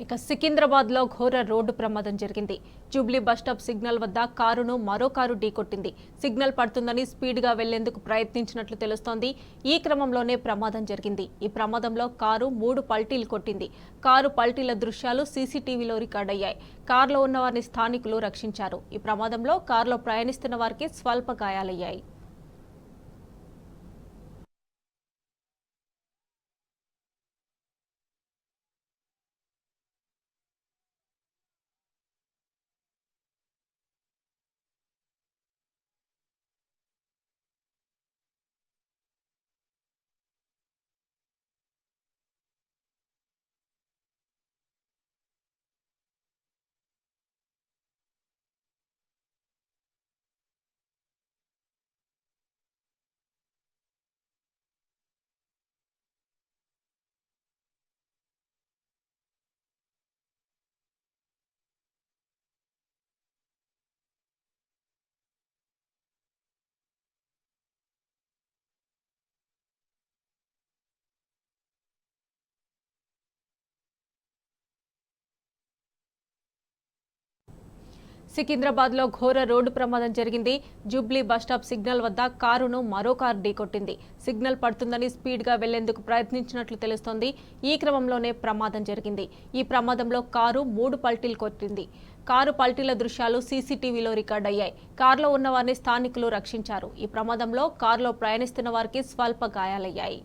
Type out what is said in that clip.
ఇక సికింద్రాబాద్ లో ఘోర రోడ్డు ప్రమాదం జరిగింది. జూబ్లీ బస్టాప్ సిగ్నల్ వద్ద కారును మరో కారు ఢీకొట్టింది. సిగ్నల్ పడుతుందని స్పీడ్ గా వెళ్లేందుకు ప్రయత్నించినట్లు తెలుస్తోంది. ఈ క్రమంలోనే ప్రమాదం జరిగింది. ఈ ప్రమాదంలో కారు 3 పల్టీలు కొట్టింది. కారు పల్టీల దృశ్యాలు సీసీటీవీలో రికార్డయ్యాయి. కారులో ఉన్న వారిని స్థానికులు రక్షించారు. ఈ ప్రమాదంలో కారులో ప్రయాణిస్తున్న వారికి స్వల్ప గాయాలయ్యాయి. సికింద్రాబాద్ లో ఘోర రోడ్డు ప్రమాదం జరిగింది. జూబ్లీ బస్టాప్ సిగ్నల్ వద్ద కారును మరో కారు ఢీకొట్టింది. సిగ్నల్ పడుతుందని స్పీడ్ గా వెళ్లేందుకు ప్రయత్నించినట్లు తెలుస్తోంది. ఈ క్రమంలోనే ప్రమాదం జరిగింది. ఈ ప్రమాదంలో కారు 3 పల్టీలు కొట్టింది. కారు పల్టీల దృశ్యాలు సీసీటీవీలో రికార్డయ్యాయి. కారులో ఉన్న వారిని స్థానికులు రక్షించారు. ఈ ప్రమాదంలో కారులో ప్రయాణిస్తున్న వారికి స్వల్ప గాయాలయ్యాయి.